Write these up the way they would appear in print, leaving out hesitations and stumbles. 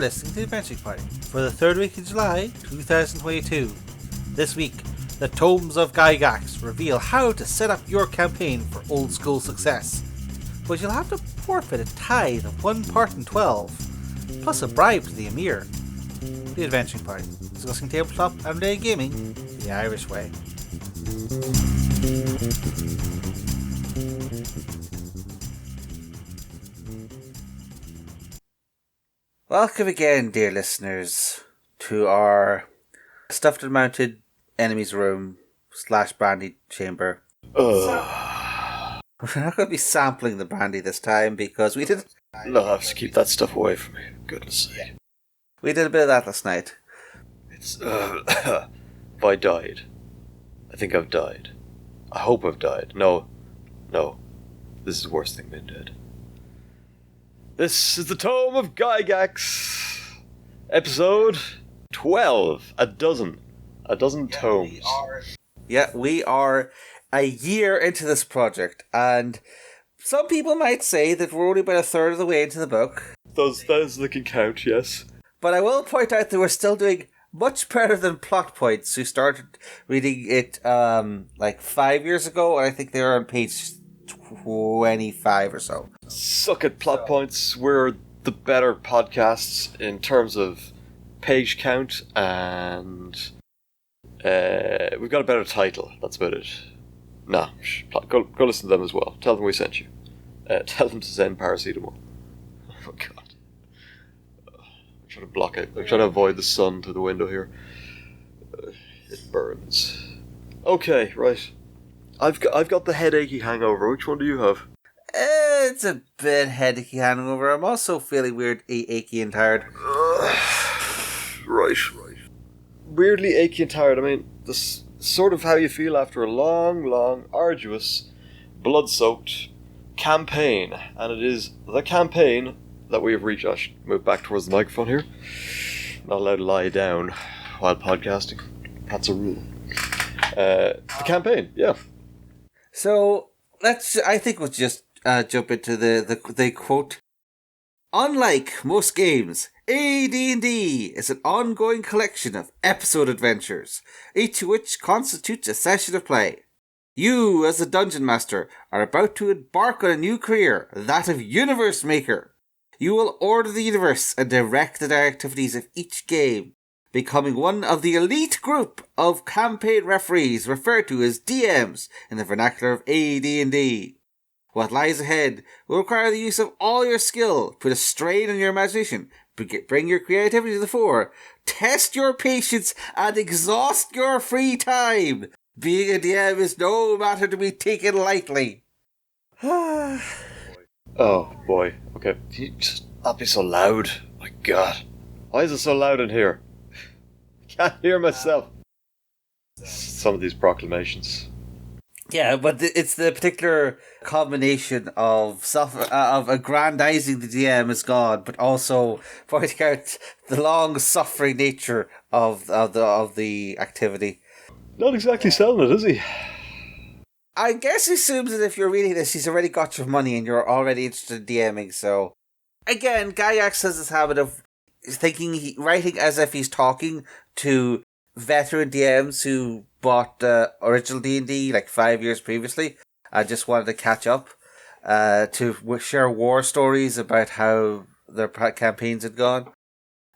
listening to the Adventuring Party for the 3rd week of July 2022. This week, the Tomes of Gygax reveal how to set up your campaign for old school success. But you'll have to forfeit a tithe of 1 part in 12, plus a bribe to the Emir. The Adventuring Party, discussing tabletop and everyday gaming the Irish way. Welcome again, dear listeners, to our stuffed and mounted enemies room / brandy chamber. We're not going to be sampling the brandy this time because we did. No, I have to keep that stuff away from me. Goodness sake. We did a bit of that last night. It's if I died, I think I've died. I hope I've died. No. This is the worst thing than dead. This is the Tome of Gygax, episode 12. A dozen tomes. We are a year into this project, and some people might say that we're only about a third of the way into the book. Those that can count, yes. But I will point out that we're still doing much better than Plot Points, who started reading it 5 years ago, and I think they're on page 25 or so. Suck at Plot Points. We're the better podcasts in terms of page count, and we've got a better title. That's about it. Nah, go listen to them as well. Tell them we sent you. Tell them to send paracetamol. Oh my god. I'm trying to block it. I'm trying to avoid the sun through the window here. It burns. Okay, right. I've got the headachy hangover. Which one do you have? It's a bit headachy hangover. I'm also feeling weird, achy and tired. Right. Weirdly achy and tired. I mean, this sort of how you feel after a long, arduous, blood-soaked campaign. And it is the campaign that we have reached. I should move back towards the microphone here. Not allowed to lie down while podcasting. That's a rule. The campaign, yeah. So, I think we'll just jump into the quote. Unlike most games, AD&D is an ongoing collection of episode adventures, each of which constitutes a session of play. You, as a dungeon master, are about to embark on a new career, that of universe maker. You will order the universe and direct the activities of each game, becoming one of the elite group of campaign referees referred to as DMs in the vernacular of AD&D. What lies ahead will require the use of all your skill, put a strain on your imagination, bring your creativity to the fore, test your patience, and exhaust your free time. Being a DM is no matter to be taken lightly. Oh boy. Okay, can you just not be so loud? My god. Why is it so loud in here? Can't hear myself. Some of these proclamations. Yeah, but it's the particular combination of aggrandizing the DM as God, but also pointing out the long suffering nature of the activity. Not exactly selling it, is he? I guess he assumes that if you're reading this, he's already got your money and you're already interested in DMing. So, again, Gygax has this habit of writing as if he's talking to veteran DMs who bought original D&D 5 years previously and just wanted to catch up to share war stories about how their campaigns had gone.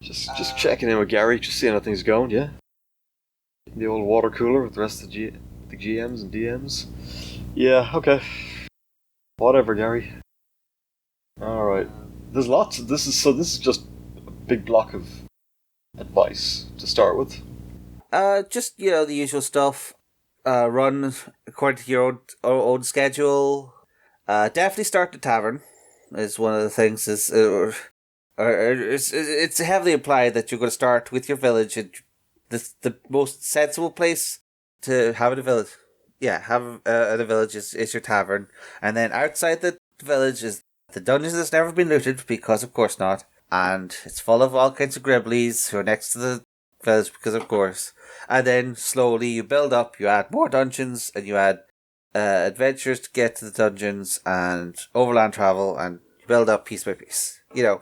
Just checking in with Gary, just seeing how things going, yeah? In the old water cooler with the rest of the GMs and DMs. Yeah, okay. Whatever, Gary. Alright. There's lots of this is just a big block of advice to start with. Just, the usual stuff. Run according to your own schedule. Definitely start the tavern is one of the things. It's heavily implied that you're going to start with your village. And the most sensible place to have in a village. Yeah, have in a village is your tavern. And then outside the village is the dungeon that's never been looted, because of course not. And it's full of all kinds of gribblies who are next to the village, because of course. And then slowly you build up, you add more dungeons, and you add adventures to get to the dungeons, and overland travel, and build up piece by piece.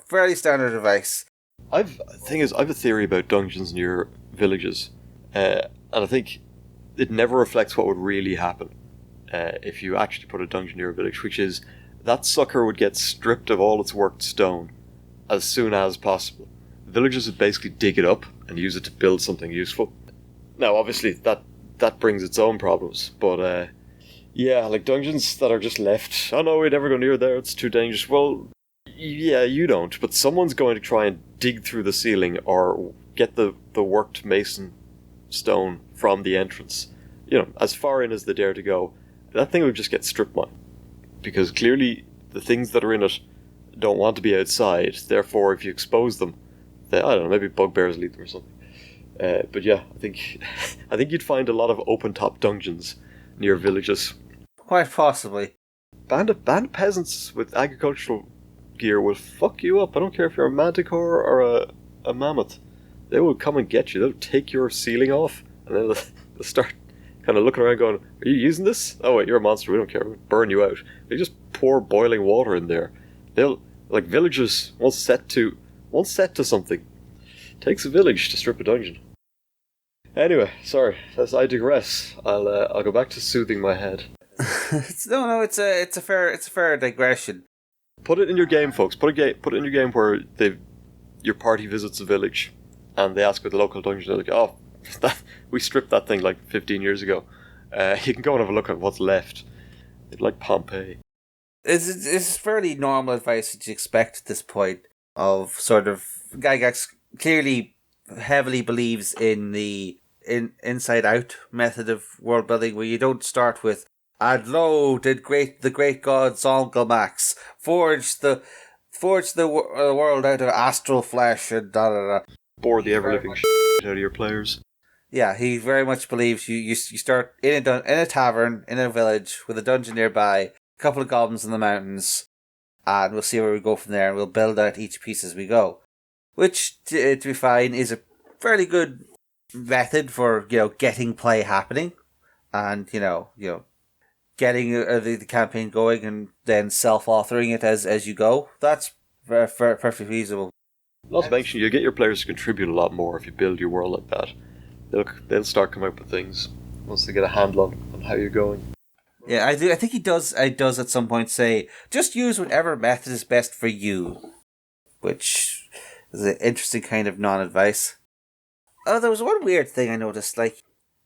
Fairly standard advice. Thing is, I have a theory about dungeons near villages, and I think it never reflects what would really happen if you actually put a dungeon near a village, which is that sucker would get stripped of all its worked stone as soon as possible. Villagers would basically dig it up and use it to build something useful. Now, obviously, that brings its own problems, but yeah, like dungeons that are just left, oh no, we never go near there, it's too dangerous. Well, yeah, you don't, but someone's going to try and dig through the ceiling or get the worked mason stone from the entrance. As far in as they dare to go. That thing would just get strip mined. Because clearly the things that are in it don't want to be outside, therefore if you expose them, I don't know, maybe bugbears lead them or something. But yeah, I think you'd find a lot of open-top dungeons near villages. Quite possibly. Band of peasants with agricultural gear will fuck you up. I don't care if you're a manticore or a mammoth. They will come and get you. They'll take your ceiling off, and then they'll start kind of looking around going, are you using this? Oh wait, you're a monster, we don't care, we'll burn you out. They just pour boiling water in there. They'll, like villagers, once set to something, takes a village to strip a dungeon. Anyway, sorry, as I digress, I'll go back to soothing my head. No, it's a fair digression. Put it in your game, folks. Put it in your game where your party visits a village, and they ask for the local dungeon. They're like, "Oh, we stripped that thing like 15 years ago. You can go and have a look at what's left." Like Pompeii. It's fairly normal advice that you expect at this point. Of sort of Gygax clearly heavily believes in the inside out method of world building, where you don't start with "And lo, did the great god Zongalmax forge the world out of astral flesh and da da da." Bore the ever living shit out of your players. Yeah, he very much believes you start in a tavern in a village with a dungeon nearby, a couple of goblins in the mountains, and we'll see where we go from there, and we'll build out each piece as we go. Which, to be fine, is a fairly good method for getting play happening, and getting the campaign going, and then self-authoring it as you go. That's perfectly feasible. Not to mention, you get your players to contribute a lot more if you build your world like that. They'll start coming up with things once they get a handle on how you're going. Yeah, I do. I think he does at some point say, just use whatever method is best for you, which is an interesting kind of non-advice. Oh, there was one weird thing I noticed. Like,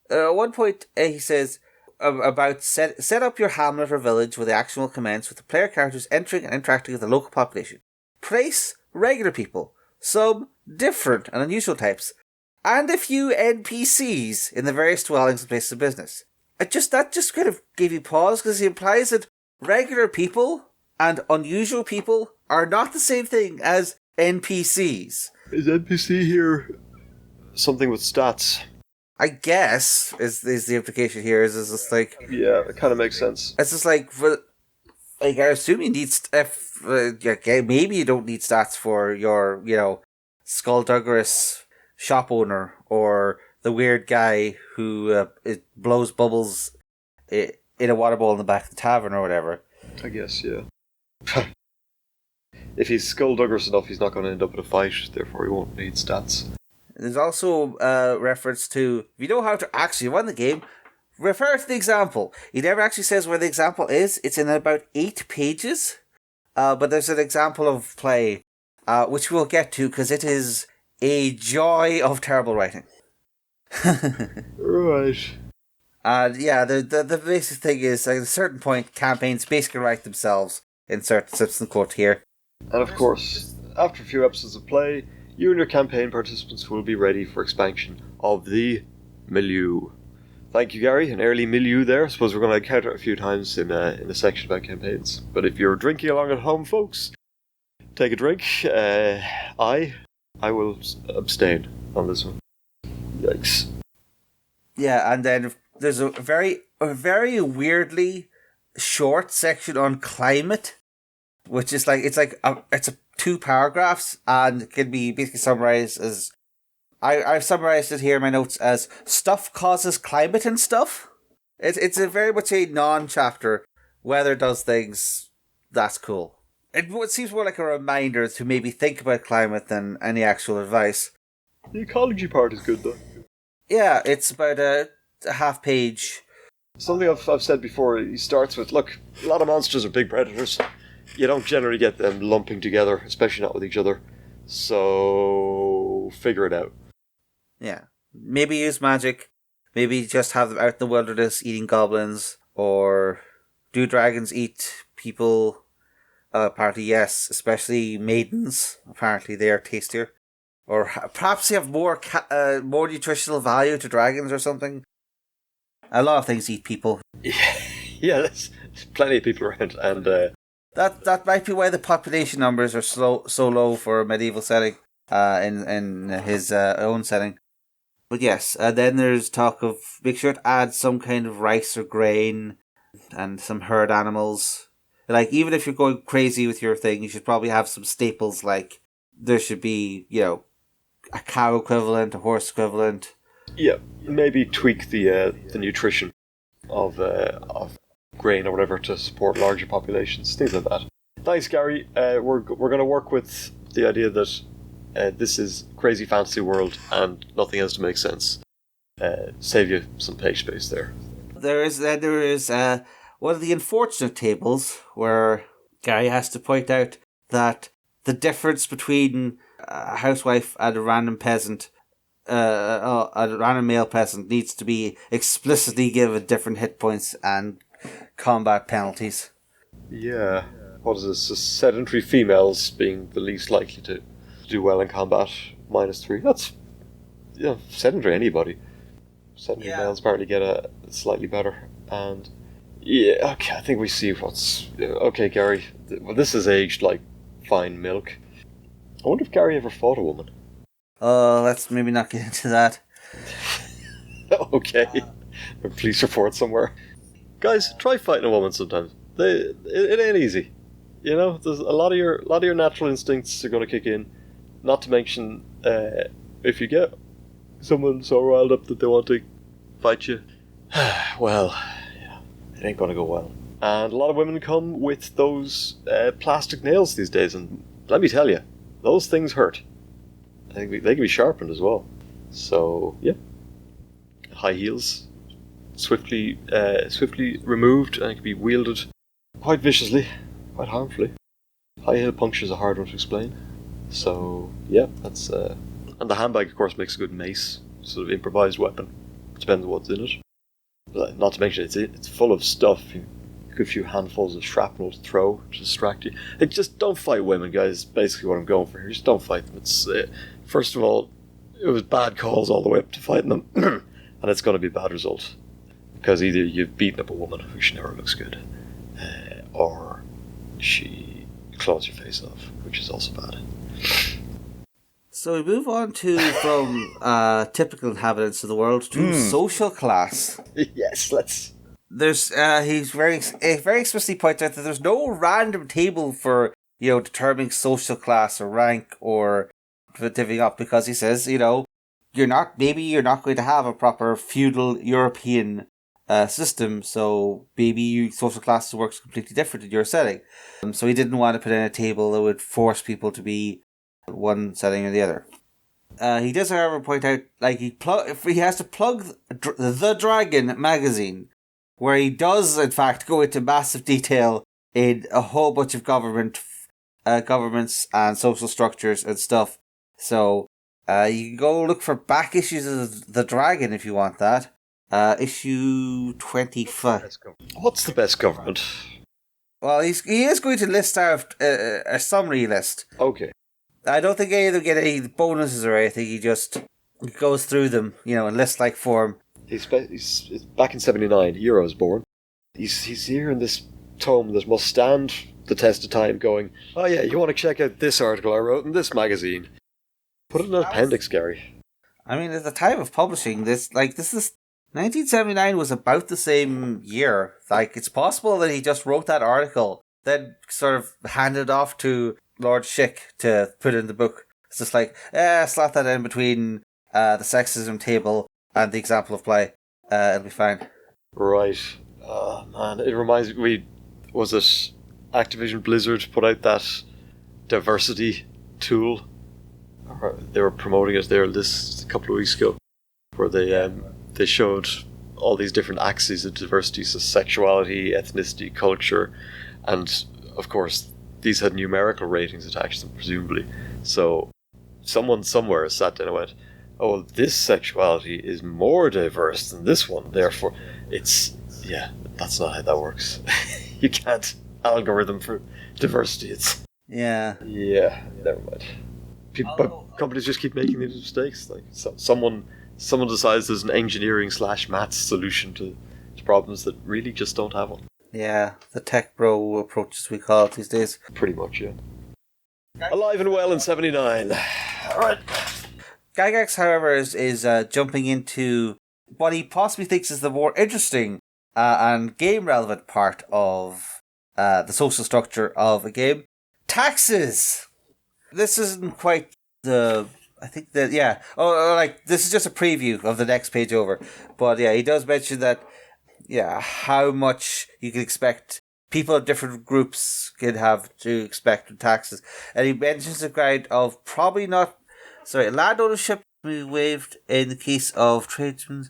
at one point he says about set up your hamlet or village where the action will commence with the player characters entering and interacting with the local population. Place regular people, some different and unusual types, and a few NPCs in the various dwellings and places of business. That just kind of gave you pause, because he implies that regular people and unusual people are not the same thing as NPCs. Is NPC here something with stats? I guess is the implication here. Is just like, yeah, it kind of makes sense. It's just like I assume you need maybe you don't need stats for your skullduggerous shop owner or the weird guy who blows bubbles in a water bowl in the back of the tavern or whatever. I guess, yeah. If he's skullduggerous enough, he's not going to end up in a fight, therefore he won't need stats. There's also a reference to, if you know how to actually run the game, refer to the example. He never actually says where the example is. It's in about 8 pages. But there's an example of play, which we'll get to, because it is a joy of terrible writing. Right. And yeah, the basic thing is, at a certain point, campaigns basically write themselves. Insert Simpson quote here. And of course, after a few episodes of play, you and your campaign participants will be ready for expansion of the milieu. Thank you, Gary. An early milieu there. I suppose we're going to encounter it a few times in a section about campaigns. But if you're drinking along at home, folks, take a drink. I will abstain on this one. Yikes. Yeah, and then there's a very weirdly short section on climate, which is like it's 2 paragraphs, and it can be basically summarized as I've summarized it here in my notes as stuff causes climate and stuff. It's a very much a non-chapter. Weather does things. That's cool. It seems more like a reminder to maybe think about climate than any actual advice. The ecology part is good, though. Yeah, it's about a half page. Something I've said before, he starts with, look, a lot of monsters are big predators. You don't generally get them lumping together, especially not with each other. So, figure it out. Yeah. Maybe use magic. Maybe just have them out in the wilderness eating goblins. Or do dragons eat people? Apparently, yes. Especially maidens. Apparently, they are tastier. Or perhaps they have more nutritional value to dragons or something. A lot of things eat people. Yeah, there's plenty of people around, and that might be why the population numbers are so low for a medieval setting. In his own setting. But yes, then there's talk of make sure to add some kind of rice or grain and some herd animals. Like, even if you're going crazy with your thing, you should probably have some staples, like there should be, a cow equivalent, a horse equivalent. Yeah, maybe tweak the nutrition of grain or whatever to support larger populations, things like that. Thanks, Gary. We're going to work with the idea that this is crazy fantasy world and nothing has to make sense. Save you some page space there. There is one of the unfortunate tables where Gary has to point out that the difference between a housewife and a random peasant, a random male peasant, needs to be explicitly given different hit points and combat penalties. Yeah. What is this? Sedentary females being the least likely to do well in combat, -3. That's sedentary anybody. Sedentary males apparently get a slightly better. And yeah, okay, I think we see what's okay, Gary. Well, this is aged like fine milk. I wonder if Gary ever fought a woman. Let's maybe not get into that. Okay, a police report somewhere. Guys, try fighting a woman sometimes. It ain't easy. There's a lot of your natural instincts are going to kick in. Not to mention, if you get someone so riled up that they want to fight you, well, yeah, it ain't going to go well. And a lot of women come with those plastic nails these days, and let me tell you, those things hurt. I think they can be sharpened as well. So, yeah. High heels, swiftly removed, and it can be wielded quite viciously, quite harmfully. High heel puncture is a hard one to explain. So, yeah, that's... And the handbag, of course, makes a good mace, sort of improvised weapon. Depends on what's in it. Not to mention, it's full of stuff. A few handfuls of shrapnel to throw to distract you. Just don't fight women, guys. Basically what I'm going for here. Just don't fight them. It's first of all, it was bad calls all the way up to fighting them. And it's going to be a bad result. Because either you've beaten up a woman, which never looks good, or she claws your face off, which is also bad. So we move on from typical inhabitants of the world to social class. Yes, let's. There's he's very explicitly points out that there's no random table for determining social class or rank or divvying up, because he says you're not going to have a proper feudal European system, so maybe social class works completely different in your setting. So he didn't want to put in a table that would force people to be one setting or the other. He does, however, point out if he has to plug the Dragon magazine, where he does in fact go into massive detail in a whole bunch of governments and social structures and stuff. So you can go look for back issues of the Dragon if you want that. Issue 25. What's the best government? Well, he is going to list out a summary list. Okay. I don't think either get any bonuses or anything. He just goes through them, in list-like form. He's back in 79. Heroes born. He's here in this tome that must stand the test of time. Going, oh yeah, you want to check out this article I wrote in this magazine? Put it in an appendix, Gary. I mean, at the time of publishing this is 1979 was about the same year. It's possible that he just wrote that article, then sort of handed off to Lord Schick to put in the book. It's just slot that in between the sexism table and the example of play. It'll be fine. Right. Man, it reminds me, was it Activision Blizzard put out that diversity tool. They were promoting it there this a couple of weeks ago, where they showed all these different axes of diversity, so sexuality, ethnicity, culture, and of course these had numerical ratings attached to them, presumably. So someone somewhere sat down and went, oh, this sexuality is more diverse than this one, therefore that's not how that works. You can't algorithm for diversity. Yeah, never mind. But companies just keep making these mistakes. Like someone decides there's an engineering/maths solution to problems that really just don't have one. Yeah, the tech bro approach, as we call it these days. Pretty much, yeah. Alive and well in 79. Alright. Gygax, however, is jumping into what he possibly thinks is the more interesting and game-relevant part of the social structure of a game. Taxes! This isn't quite this is just a preview of the next page over. But yeah, he does mention that, how much you can expect people of different groups can have to expect with taxes. And he mentions the ground of land ownership will be waived in the case of tradesmen.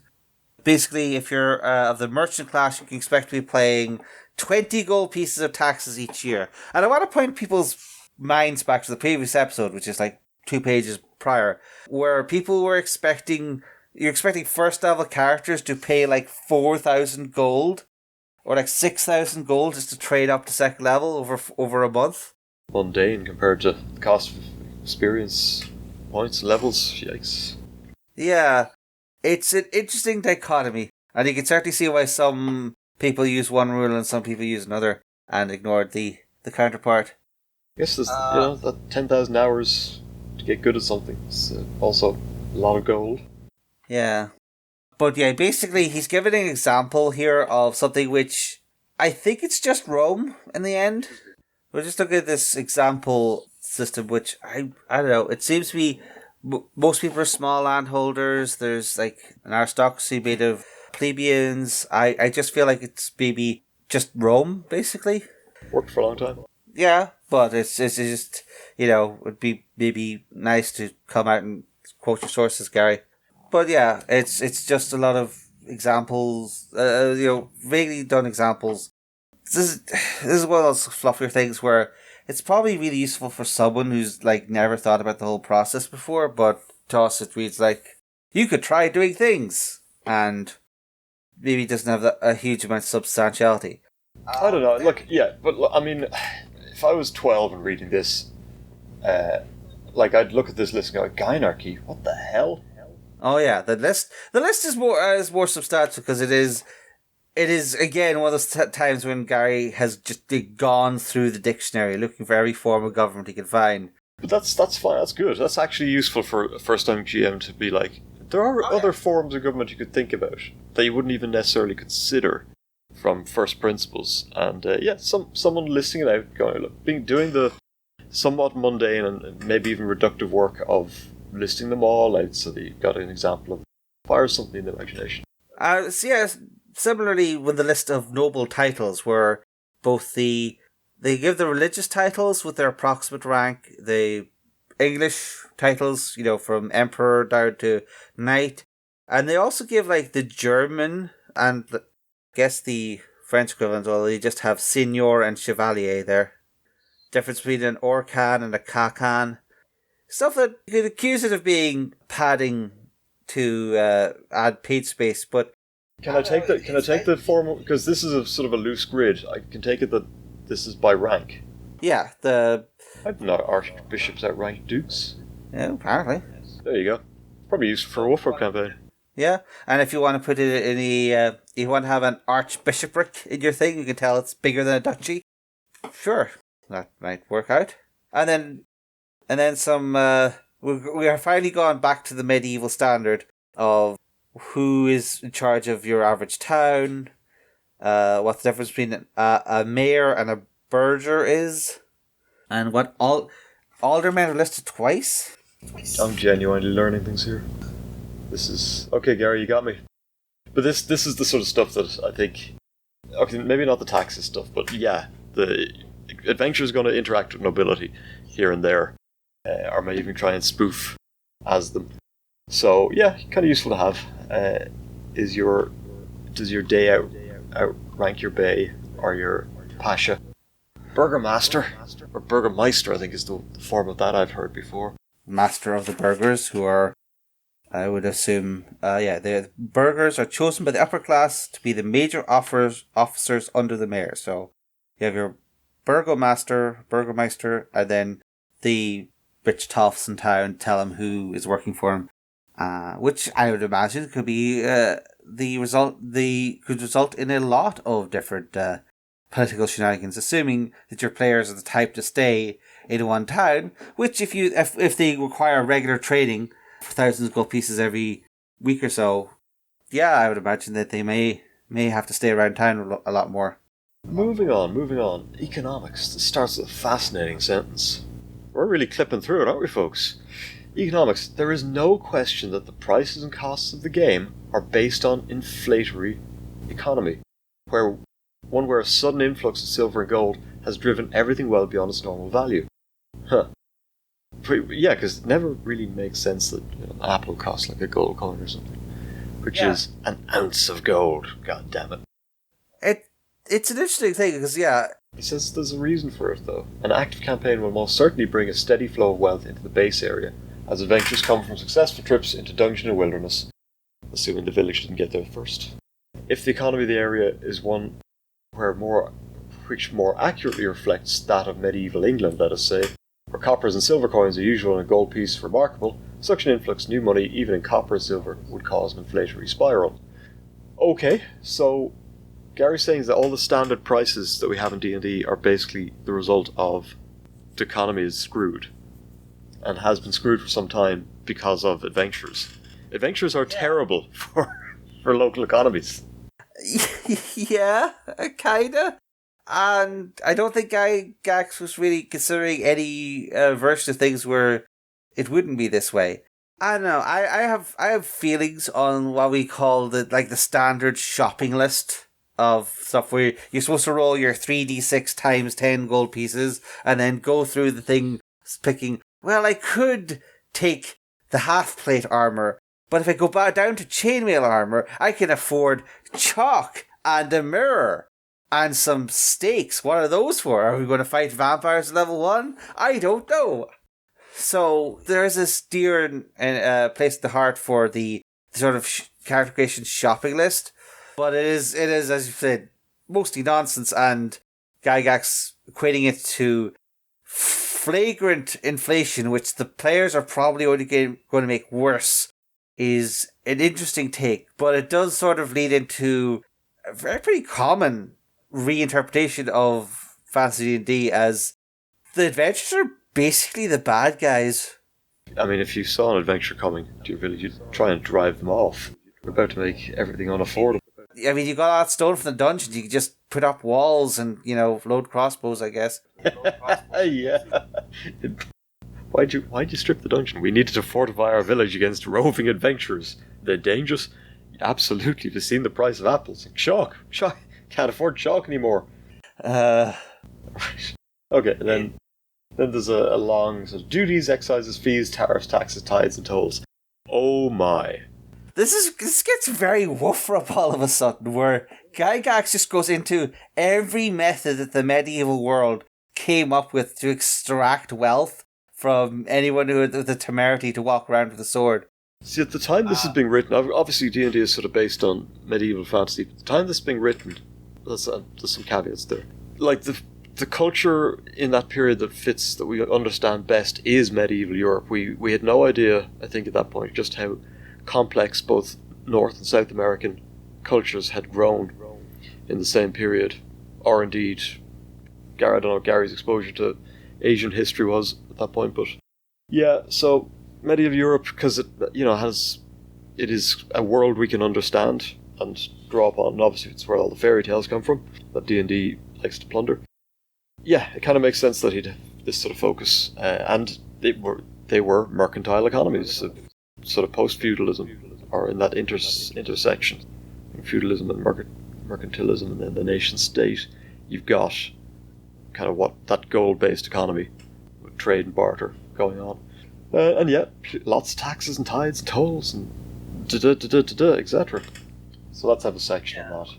Basically, if you're of the merchant class, you can expect to be paying 20 gold pieces of taxes each year. And I want to point people's minds back to the previous episode, which is like 2 pages prior, where people were expecting first level characters to pay like 4,000 gold or like 6,000 gold just to trade up to second level over a month. Mundane compared to the cost of experience points and levels. Yikes. Yeah, it's an interesting dichotomy, and you can certainly see why some people use one rule and some people use another and ignore the counterpart. I guess there's, that 10,000 hours to get good at something. It's also a lot of gold. Yeah. But yeah, basically he's giving an example here of something which I think it's just Rome in the end. We're just looking at this example system, which I don't know, it seems to be most people are small landholders. There's like an aristocracy made of plebeians. I just feel like it's maybe just Rome, basically. Worked for a long time. Yeah, but it's just, it'd be maybe nice to come out and quote your sources, Gary. But yeah, it's just a lot of examples, vaguely done examples. This is one of those fluffier things where it's probably really useful for someone who's like never thought about the whole process before, but to us it reads like, you could try doing things, and maybe doesn't have a huge amount of substantiality. I don't know. Look, yeah, but I mean, if I was 12 and reading this, I'd look at this list and go, Gynarchy, what the hell? Oh yeah, the list is more substantial because it is again one of those times when Gary has just gone through the dictionary looking for every form of government he can find. But that's fine. That's good. That's actually useful for a first-time GM to be like, there are other forms of government you could think about that you wouldn't even necessarily consider from first principles. And someone listing it out, going, look, doing the somewhat mundane and maybe even reductive work of listing them all out so that you've got an example of fire something in the imagination. Similarly with the list of noble titles, where both they give the religious titles with their approximate rank, the English titles, from emperor down to knight, and they also give like the German and I guess the French equivalent, although they just have seigneur and chevalier there. Difference between an Orcan and a Kha-Khan. Stuff that you could accuse it of being padding to add page space, but Can I take the form, because this is a sort of a loose grid, I can take it that this is by rank. Yeah, I don't know, archbishops outrank dukes. Yeah, apparently. There you go. Probably used for a Wolfrock campaign. Yeah, and if you want to put it in you want to have an archbishopric in your thing, you can tell it's bigger than a duchy. Sure, that might work out. And then some, we are finally gone back to the medieval standard of who is in charge of your average town, what the difference between a mayor and a burgher is, and what aldermen are listed twice. I'm genuinely learning things here. This is... Okay, Gary, you got me. But this is the sort of stuff that I think... Okay, maybe not the taxes stuff, but yeah, adventure is going to interact with nobility here and there, or may even try and spoof as them. So yeah, kind of useful to have. Does your day outrank your bay or your Pasha? Burgomeister, or Burgomeister, I think is the form of that I've heard before. Master of the burghers, who are, I would assume, the burghers are chosen by the upper class to be the major officers under the mayor. So you have your Burgomeister, and then the rich toffs in town tell him who is working for him, which I would imagine could be could result in a lot of different political shenanigans, assuming that your players are the type to stay in one town, which if they require regular trading for thousands of gold pieces every week or so, yeah, I would imagine that they may have to stay around town a lot more. Moving on. Economics. This starts with a fascinating sentence. We're really clipping through it, aren't we, folks? Economics. There is no question that the prices and costs of the game are based on inflationary economy, where a sudden influx of silver and gold has driven everything well beyond its normal value. Huh. Yeah, because it never really makes sense that an apple costs like a gold coin or something, which is an ounce of gold. God damn it. It's an interesting thing because, yeah. He says there's a reason for it, though. An active campaign will most certainly bring a steady flow of wealth into the base area, as adventurers come from successful trips into dungeon and wilderness, assuming the village didn't get there first. If the economy of the area is one which more accurately reflects that of medieval England, let us say, where coppers and silver coins are usual and a gold piece remarkable, such an influx of new money, even in copper and silver, would cause an inflationary spiral. Okay, so Gary's saying that all the standard prices that we have in D&D are basically the result of the economy is screwed, and has been screwed for some time because of adventurers. Adventurers are terrible for local economies. Yeah, kinda. And I don't think Gygax was really considering any version of things where it wouldn't be this way. I don't know. I have feelings on what we call the standard shopping list of stuff where you're supposed to roll your 3d6 times 10 gold pieces and then go through the thing picking, well, I could take the half-plate armor, but if I go down to chainmail armor, I can afford chalk and a mirror and some stakes. What are those for? Are we going to fight vampires at level 1? I don't know. So there's this dear place at the heart for the sort of character creation shopping list, but it is, as you said, mostly nonsense, and Gygax equating it to flagrant inflation, which the players are probably only going to make worse, is an interesting take, but it does sort of lead into a very pretty common reinterpretation of Fantasy D&D as the adventurers are basically the bad guys. I mean, if you saw an adventure coming to your village, you'd try and drive them off. We're about to make everything unaffordable. I mean, you got all that stone from the dungeons, you could just put up walls and, load crossbows, I guess. Yeah. Why'd you strip the dungeon? We needed to fortify our village against roving adventurers. They're dangerous? Absolutely. You've seen the price of apples. Chalk. Can't afford chalk anymore. Okay, then there's a long sort of duties, excises, fees, tariffs, taxes, tithes, and tolls. Oh my. This gets very woof-up all of a sudden, where Gygax just goes into every method that the medieval world came up with to extract wealth from anyone who had the temerity to walk around with a sword. See, at the time this is being written, obviously D&D is sort of based on medieval fantasy, but at the time this is being written, there's some caveats there. Like, the culture in that period that we understand best is medieval Europe. We had no idea, I think, at that point, just how complex both North and South American cultures had grown in the same period. Or indeed, I don't know what Gary's exposure to Asian history was at that point, but yeah, so medieval Europe, because it is a world we can understand and draw upon, and obviously it's where all the fairy tales come from that D&D likes to plunder. Yeah, it kind of makes sense that he'd have this sort of focus, and they were mercantile economies, sort of post-feudalism, or in that intersection, feudalism and mercantilism, and then the nation state. You've got kind of what that gold-based economy with trade and barter going on. And yet, lots of taxes and tithes and tolls and etc. So let's have a section on that.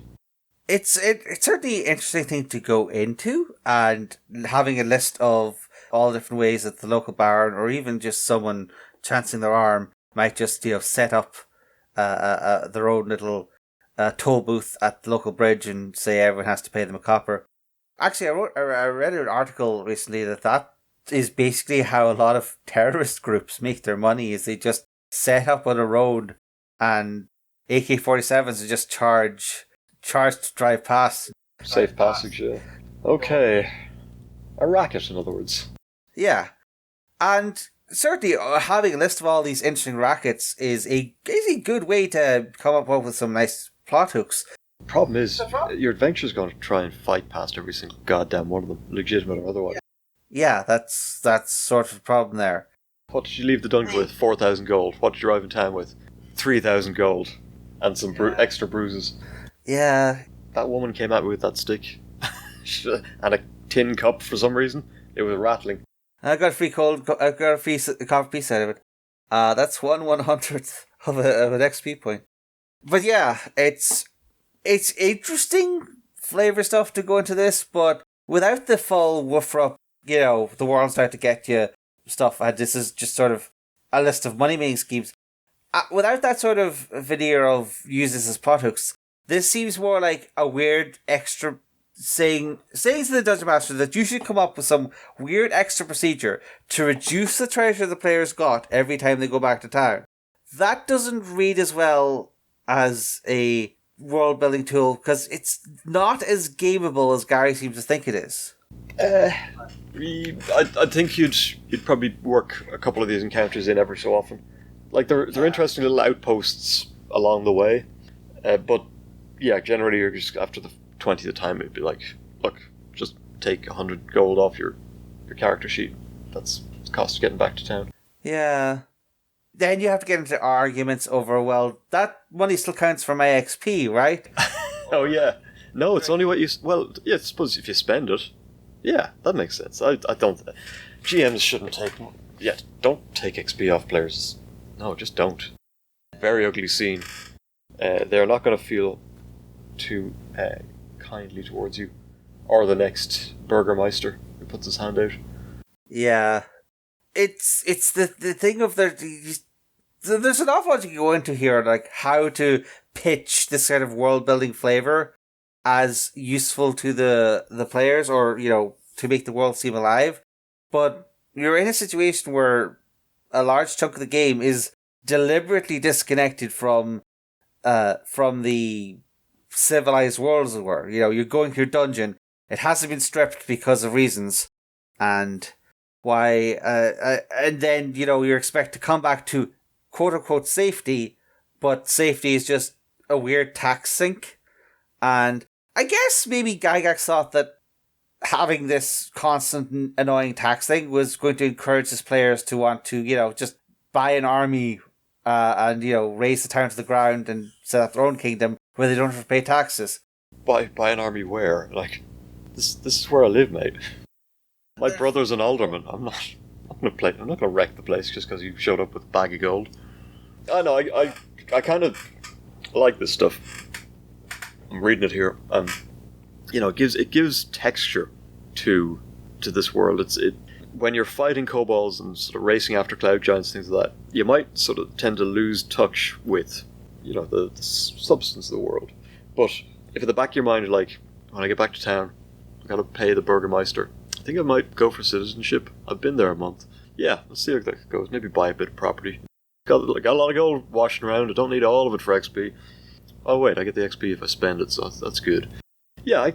It's certainly an interesting thing to go into, and having a list of all the different ways that the local baron or even just someone chancing their arm might just set up their own little toll booth at the local bridge and say everyone has to pay them a copper. Actually, I read an article recently that is basically how a lot of terrorist groups make their money. Is they just set up on a road and AK-47s are just charged to drive past. Safe passage, yeah. Okay. A racket, in other words. Yeah. And certainly having a list of all these interesting rackets is a good way to come up with some nice plot hooks. The problem is, your adventure's going to try and fight past every single goddamn one of them, legitimate or otherwise. Yeah, that's sort of the problem there. What did you leave the dungeon with? 4,000 gold. What did you arrive in town with? 3,000 gold. And some extra bruises. Yeah. That woman came at me with that stick. And a tin cup for some reason. It was rattling. I got a free copper piece out of it. That's 1/100th of an XP point. But yeah, it's interesting flavor stuff to go into this, but without the full woofer up, the world's out to get you stuff. And this is just sort of a list of money making schemes. Without that sort of veneer of use this as plot hooks, this seems more like a weird extra saying to the Dungeon Master that you should come up with some weird extra procedure to reduce the treasure the players got every time they go back to town. That doesn't read as well as a world building tool because it's not as gameable as Gary seems to think it is. I think you'd probably work a couple of these encounters in every so often. Like they're interesting little outposts along the way, but yeah, generally you're just after the 20th time it'd be like, look, just take 100 gold off your character sheet. That's the cost of getting back to town. Yeah. Then you have to get into arguments over, well, that money still counts for my XP, right? Oh yeah, no, it's only what you. Well, yeah, I suppose if you spend it, yeah, that makes sense. I don't. GMs shouldn't take. Yeah, don't take XP off players. No, just don't. Very ugly scene. They're not going to feel too kindly towards you, or the next Burgomeister who puts his hand out. Yeah, it's the thing of there's an awful lot you can go into here, like how to pitch this kind of world building flavor as useful to the players, or to make the world seem alive. But you're in a situation where a large chunk of the game is deliberately disconnected from the civilized world, as it were. You're going through your dungeon. It hasn't been stripped because of reasons, and why. And then you're expected to come back to quote unquote safety, but safety is just a weird tax sink. And I guess maybe Gygax thought that having this constant annoying tax thing was going to encourage his players to want to, just buy an army and, raise the town to the ground and set up their own kingdom where they don't have to pay taxes. Buy an army where? Like, this is where I live, mate. My brother's an alderman. I'm not going to wreck the place just because you showed up with a bag of gold. I know, I kind of like this stuff. I'm reading it here, and it gives texture to this world. When you're fighting kobolds and sort of racing after cloud giants, things like that, you might sort of tend to lose touch with the substance of the world. But if at the back of your mind you're like, when I get back to town, I gotta pay the Burgomeister, I think I might go for citizenship. I've been there a month. Yeah, let's see how that goes. Maybe buy a bit of property. Got a lot of gold washing around. I don't need all of it for XP. Oh wait, I get the XP if I spend it, so that's good. Yeah,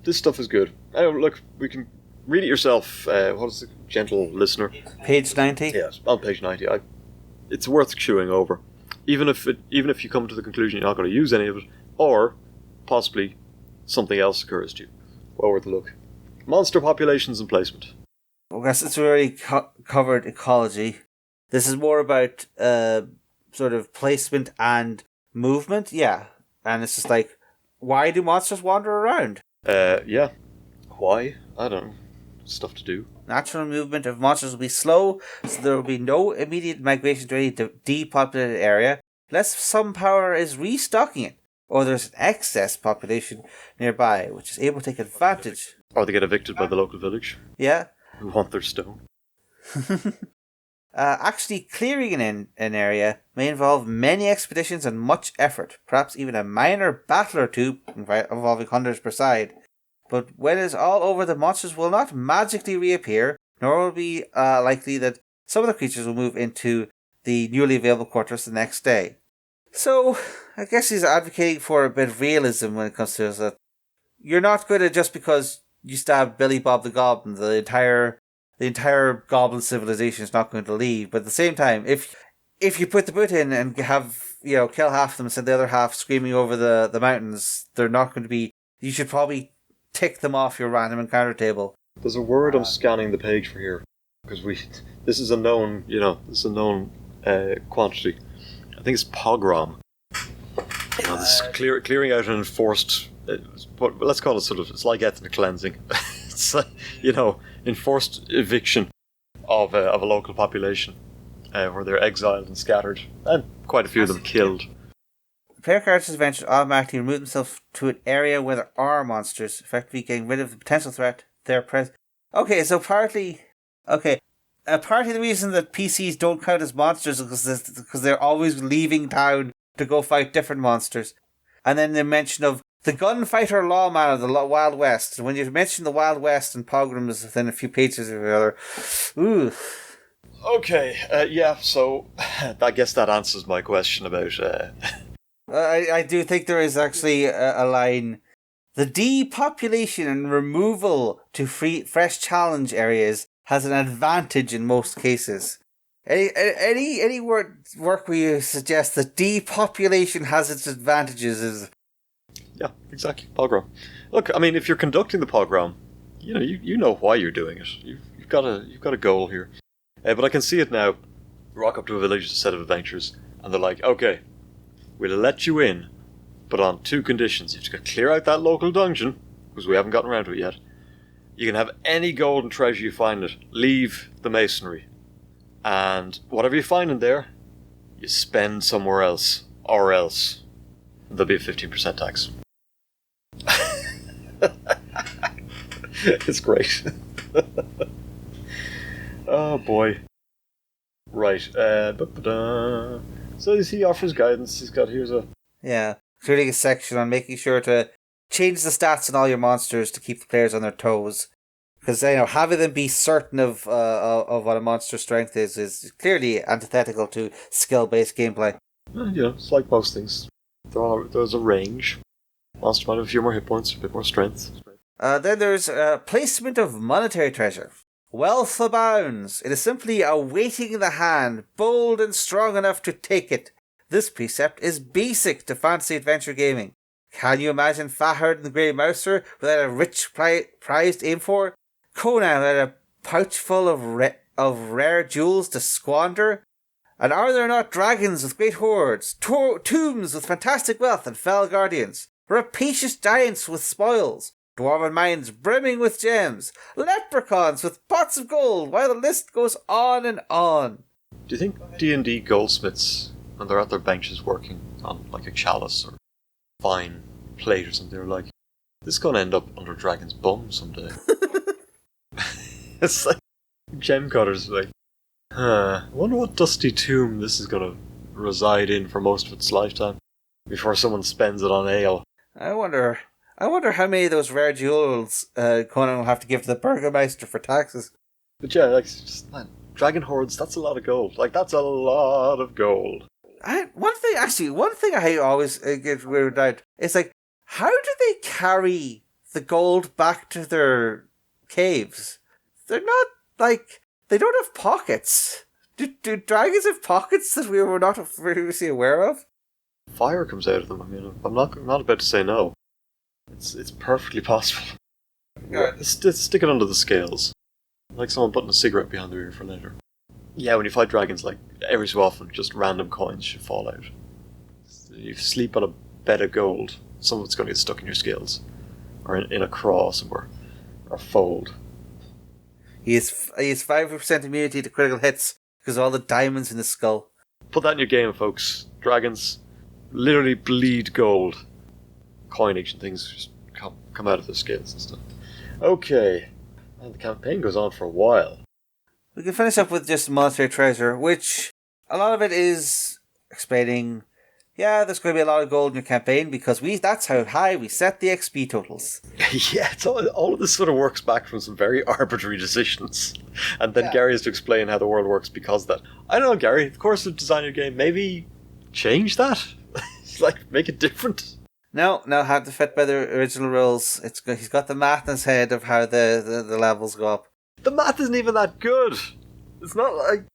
this stuff is good. Oh, look, we can read it yourself. What is the gentle listener? Page 90? Yes, on page 90. It's worth chewing over. Even if you come to the conclusion you're not going to use any of it, or possibly something else occurs to you. Well worth a look. Monster populations and placement. I guess it's already covered ecology. This is more about sort of placement and movement, yeah. And it's just like, why do monsters wander around? Yeah. Why? I don't know. Stuff to do. Natural movement of monsters will be slow, so there will be no immediate migration to any depopulated area, unless some power is restocking it, or there's an excess population nearby, which is able to take advantage. Or they get evicted by the local village. Yeah. Who want their stone. Actually clearing an area may involve many expeditions and much effort, perhaps even a minor battle or two involving hunters per side. But when it is all over, the monsters will not magically reappear, nor will it be likely that some of the creatures will move into the newly available quarters the next day. So, I guess he's advocating for a bit of realism when it comes to this. That you're not going to, just because you stab Billy Bob the Goblin, the entire goblin civilization is not going to leave. But at the same time, if you put the boot in and have, kill half of them and send the other half screaming over the mountains, they're not going to be... You should probably tick them off your random encounter table. There's a word I'm scanning the page for here, because this is a known, quantity. I think it's pogrom. This is clearing out an enforced, let's call it it's like ethnic cleansing. It's like, enforced eviction of a local population, where they're exiled and scattered, and quite a few of them killed. Player characters eventually automatically remove themselves to an area where there are monsters, effectively getting rid of the potential threat they're present. Okay, so partly the reason that PCs don't count as monsters is because they're always leaving town to go fight different monsters. And then the mention of the gunfighter lawman of the Wild West. When you mention the Wild West and pogroms within a few pages of the other, ooh. Okay, so I guess that answers my question about... I do think there is actually a line. The depopulation and removal to fresh challenge areas has an advantage in most cases. Any work where you suggest that depopulation has its advantages is... Yeah, exactly. Pogrom. Look, I mean, if you're conducting the pogrom, you know why you're doing it. You've got a goal here. But I can see it now. Rock up to a village, a set of adventurers, and they're like, okay, we'll let you in, but on two conditions. You have to clear out that local dungeon, because we haven't gotten around to it yet. You can have any gold and treasure you find in it. Leave the masonry. And whatever you find in there, you spend somewhere else. Or else. There'll be a 15% tax. It's great. Oh boy. Right. So he offers guidance. Here's a... Yeah, including a section on making sure to change the stats on all your monsters to keep the players on their toes. Because, having them be certain of what a monster's strength is clearly antithetical to skill-based gameplay. It's like most things. There's a range. Monster might have a few more hit points, a bit more strength. Then there's placement of monetary treasure. Wealth abounds. It is simply awaiting the hand, bold and strong enough to take it. This precept is basic to fantasy adventure gaming. Can you imagine Fahad and the Grey Mouser without a rich prize to aim for? Conan without a pouch full of rare jewels to squander? And are there not dragons with great hoards, tombs with fantastic wealth and fell guardians, rapacious giants with spoils, dwarven mines brimming with gems, leprechauns with pots of gold, while the list goes on and on? Do you think D&D goldsmiths, when they're at their benches working on like a chalice or fine plate or something, they're like, this is going to end up under a dragon's bum someday? It's like gem cutters, like, I wonder what dusty tomb this is going to reside in for most of its lifetime before someone spends it on ale. I wonder how many of those rare jewels Conan will have to give to the Burgomeister for taxes. But yeah, man, dragon hordes, that's a lot of gold. Like, that's a lot of gold. One thing I always get weirded out is, like, how do they carry the gold back to their caves? They're not, like, they don't have pockets. Do dragons have pockets that we were not previously aware of? Fire comes out of them. I mean, I'm not about to say no. It's perfectly possible. Yeah. Stick it under the scales. Like someone putting a cigarette behind their ear for later. Yeah, when you fight dragons, like, every so often, just random coins should fall out. You sleep on a bed of gold, some of it's going to get stuck in your scales. Or in a craw somewhere. or fold. He has 5% immunity to critical hits because of all the diamonds in his skull. Put that in your game, folks. Dragons literally bleed gold. Coinage and things just come out of the scales and stuff. Okay. And the campaign goes on for a while. We can finish up with just monetary treasure, which a lot of it is explaining, yeah, there's going to be a lot of gold in your campaign because that's how high we set the XP totals. Yeah, all of this sort of works back from some very arbitrary decisions. And then Gary has to explain how the world works because of that. I don't know, Gary, the course of design your game, maybe change that? Make it different? No, have to fit by the original rules. He's got the math in his head of how the levels go up. The math isn't even that good. It's not like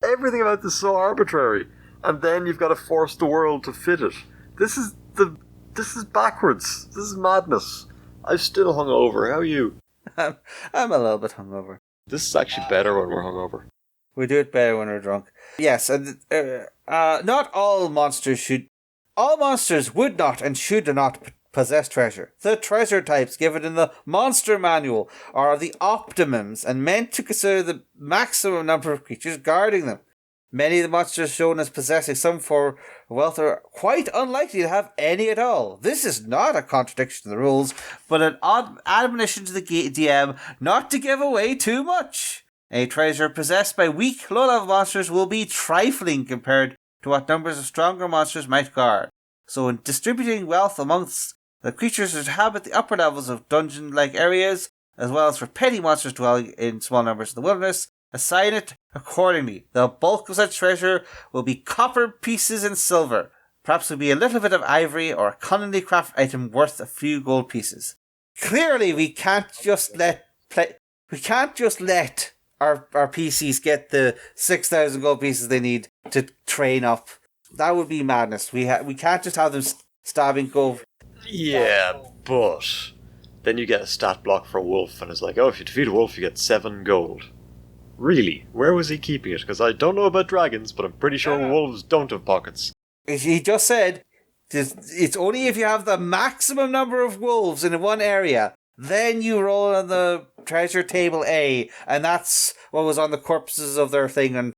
everything about this is so arbitrary, and then you've got to force the world to fit it. This is backwards. This is madness. I'm still hungover. How are you? I'm a little bit hungover. This is actually better when we're hungover. We do it better when we're drunk. Yes, and not all monsters should. All monsters would not and should not possess treasure. The treasure types given in the monster manual are the optimums and meant to consider the maximum number of creatures guarding them. Many of the monsters shown as possessing some form of wealth are quite unlikely to have any at all. This is not a contradiction to the rules, but an admonition to the DM not to give away too much. A treasure possessed by weak, low-level monsters will be trifling compared to what numbers of stronger monsters might guard. So in distributing wealth amongst the creatures that inhabit the upper levels of dungeon-like areas, as well as for petty monsters dwelling in small numbers in the wilderness, assign it accordingly. The bulk of such treasure will be copper pieces and silver. Perhaps will be a little bit of ivory or a cunningly crafted item worth a few gold pieces. Clearly, we can't just let our PCs get the 6,000 gold pieces they need to train up. That would be madness. We can't just have them stabbing gold. Yeah, but then you get a stat block for a wolf, and it's like, oh, if you defeat a wolf, you get 7 gold. Really? Where was he keeping it? Because I don't know about dragons, but I'm pretty sure wolves don't have pockets. He just said, it's only if you have the maximum number of wolves in one area, then you roll on the treasure table A, and that's what was on the corpses of their thing, and,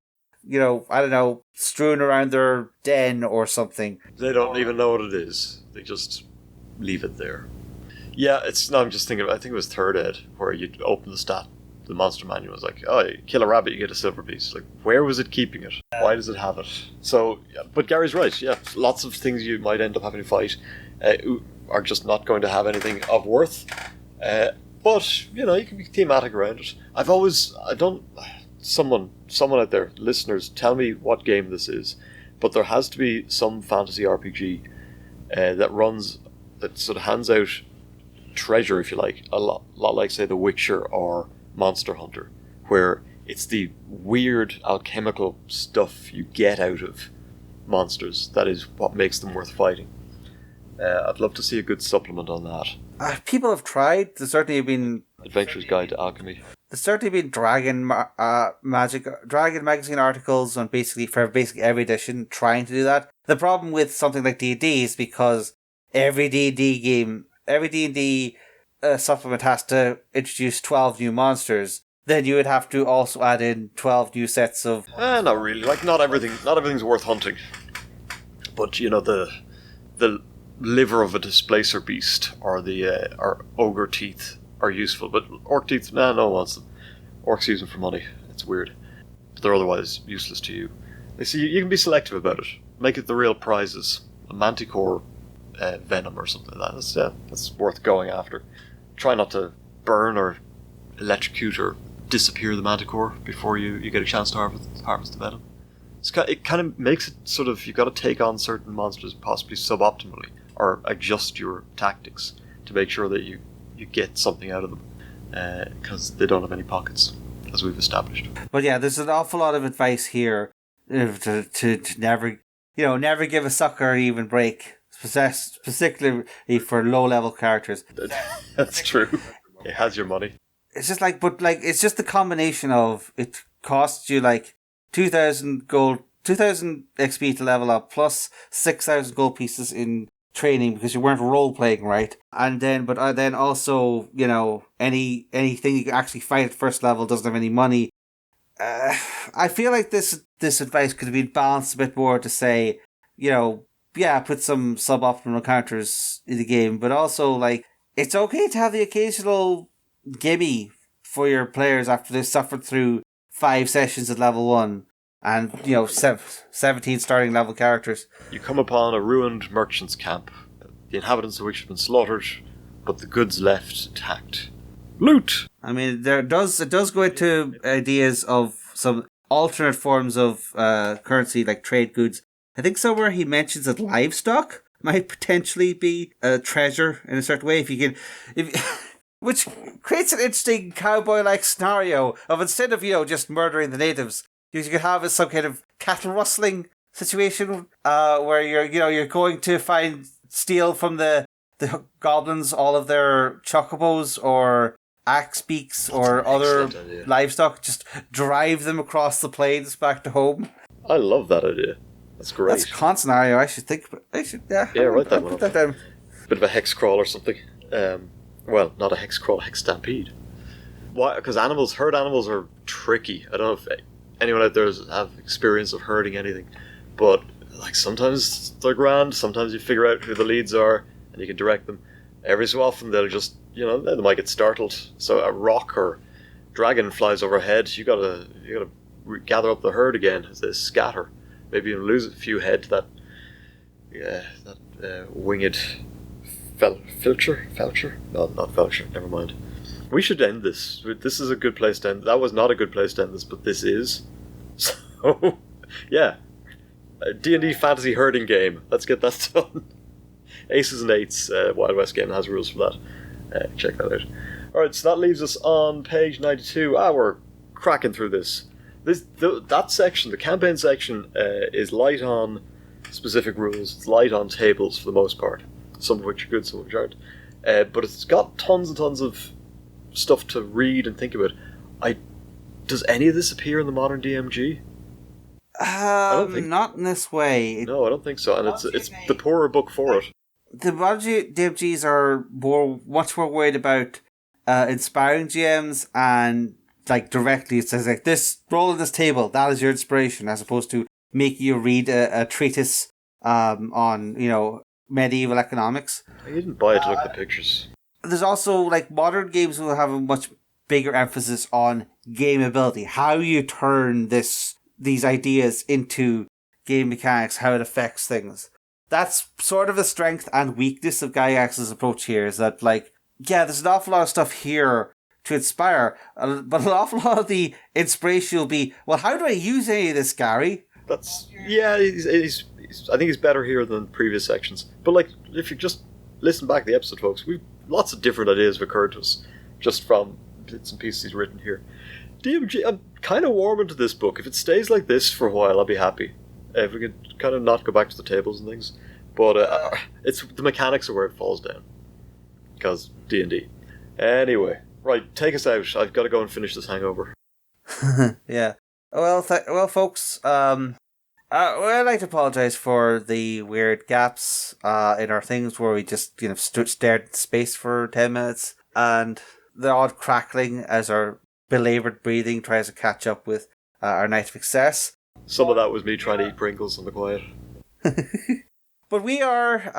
I don't know, strewn around their den or something. They don't even know what it is. They just leave it there. Yeah, I'm just thinking, I think it was 3rd ed, where you'd open the monster manual was like, oh, you kill a rabbit, you get a silver piece. Like, where was it keeping it? Why does it have it? So, yeah, but Gary's right, yeah, lots of things you might end up having to fight are just not going to have anything of worth. But, you can be thematic around it. Someone out there, listeners, tell me what game this is, but there has to be some fantasy RPG that sort of hands out treasure, if you like, a lot like, say, The Witcher or Monster Hunter, where it's the weird alchemical stuff you get out of monsters that is what makes them worth fighting. I'd love to see a good supplement on that. People have tried. There's certainly been Adventurer's Guide to Alchemy. There's certainly been Dragon magazine articles on basically every edition trying to do that. The problem with something like D&D is because every D&D supplement has to introduce 12 new monsters. Then you would have to also add in 12 new sets of... Not really. Like, not everything's worth hunting. But, the liver of a displacer beast or the ogre teeth are useful. But orc teeth, no one wants them. Orcs use them for money. It's weird. But they're otherwise useless to you. See, you can be selective about it. Make it the real prizes. A manticore venom or something like that. That's worth going after. Try not to burn or electrocute or disappear the manticore before you get a chance to harvest the venom. It kind of makes it sort of, you've got to take on certain monsters possibly suboptimally or adjust your tactics to make sure that you get something out of them because they don't have any pockets, as we've established. But yeah, there's an awful lot of advice here to never give a sucker an even break, particularly for low-level characters. That's true. It has your money. It's just it's just the combination of it costs you 2,000 XP to level up plus 6,000 gold pieces in training because you weren't role playing, right? And then, but then also, you know, anything you can actually fight at first level doesn't have any money. I feel like this advice could have been balanced a bit more to say, you know, yeah, put some suboptimal encounters in the game, but also like it's okay to have the occasional gimme for your players after they've suffered through 5 sessions at level 1 and, you know, 17 starting level characters. You come upon a ruined merchant's camp, the inhabitants of which have been slaughtered, but the goods left intact. Loot! I mean, it does go into ideas of some alternate forms of currency, like trade goods. I think somewhere he mentions that livestock might potentially be a treasure in a certain way if you can... Which creates an interesting cowboy-like scenario of instead of, you know, just murdering the natives, you could have some kind of cattle rustling situation where you're going to steal from the goblins all of their chocobos or axe beaks or other livestock, just drive them across the plains back to home. I love that idea. That's great. That's a con scenario. I should think. Write that one up. Down. Bit of a hex crawl or something. Well, not a hex crawl, a hex stampede. Why? Because herd animals are tricky. I don't know if anyone out there have experience of herding anything, but like sometimes they're grand. Sometimes you figure out who the leads are and you can direct them. Every so often they'll just, you know, they might get startled. So a rock or dragon flies overhead. You gotta gather up the herd again as they scatter. Maybe you lose a few head to that winged Felcher? No, not Felcher, never mind. We should end this. This is a good place to end. That was not a good place to end this, but this is. So, yeah. A D&D fantasy herding game. Let's get that done. Aces and Eights, Wild West game has rules for that. Check that out. Alright, so that leaves us on page 92. We're cracking through this. That section, the campaign section, is light on specific rules. It's light on tables for the most part. Some of which are good, some of which aren't. But it's got tons and tons of stuff to read and think about. Does any of this appear in the modern DMG? Not in this way. No, I don't think so. And it's the poorer book for it. The modern DMGs are much more worried about inspiring GMs and like directly it says like this, roll on this table, that is your inspiration, as opposed to making you read a treatise on, you know, medieval economics. I didn't buy it to look at the pictures. There's also like modern games will have a much bigger emphasis on gameability, how you turn these ideas into game mechanics, how it affects things. That's sort of the strength and weakness of Gygax's approach here, is that like, yeah, there's an awful lot of stuff here to inspire, but an awful lot of the inspiration will be, well, how do I use any of this, Gary? He's I think he's better here than previous sections. But like, if you just listen back to the episode, folks, lots of different ideas have occurred to us just from bits and pieces he's written here. DMG, I'm kind of warming to this book. If it stays like this for a while, I'll be happy. If we could kind of not go back to the tables and things. But it's the mechanics are where it falls down. Because D&D. Anyway, right, take us out. I've got to go and finish this hangover. Yeah. Well, folks, I'd like to apologise for the weird gaps in our things where we just, you know, stared at space for 10 minutes, and the odd crackling as our belaboured breathing tries to catch up with our night of excess. Some of that was me trying to eat Pringles on the quiet. But we are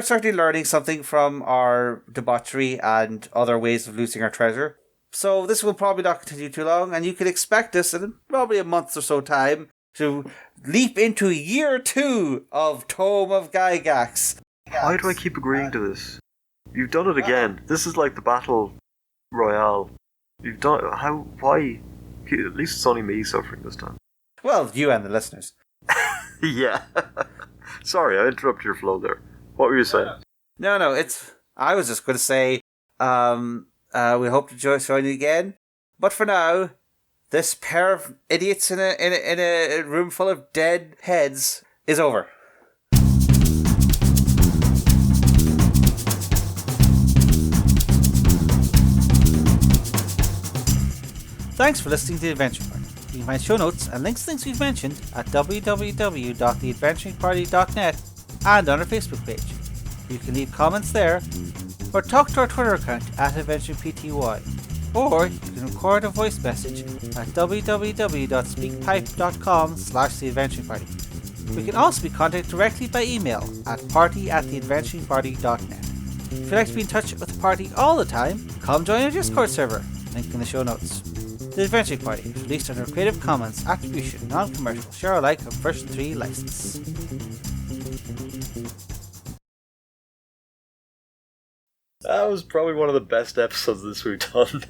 certainly learning something from our debauchery and other ways of losing our treasure. So this will probably not continue too long, and you can expect us in probably a month or so time to leap into year 2 of Tome of Gygax. Why do I keep agreeing to this? You've done it again. This is like the battle royale. You've done it. How? Why? At least it's only me suffering this time. Well, you and the listeners. Yeah. Sorry, I interrupted your flow there. What were you saying? No, I was just going to say, we hope to join you again. But for now, this pair of idiots in a room full of dead heads is over. Thanks for listening to The Adventuring Party. You can find show notes and links to things we've mentioned at www.theadventuringparty.net and on our Facebook page. You can leave comments there, or talk to our Twitter account at AdventurePTY, or you can record a voice message at www.speakpipe.com/theadventuringparty. We can also be contacted directly by email at party@theadventuringparty.net. If you'd like to be in touch with the party all the time, come join our Discord server, link in the show notes. The Adventuring Party is released under Creative Commons Attribution Non-Commercial Share Alike of version 3 license. That was probably one of the best episodes this we've done.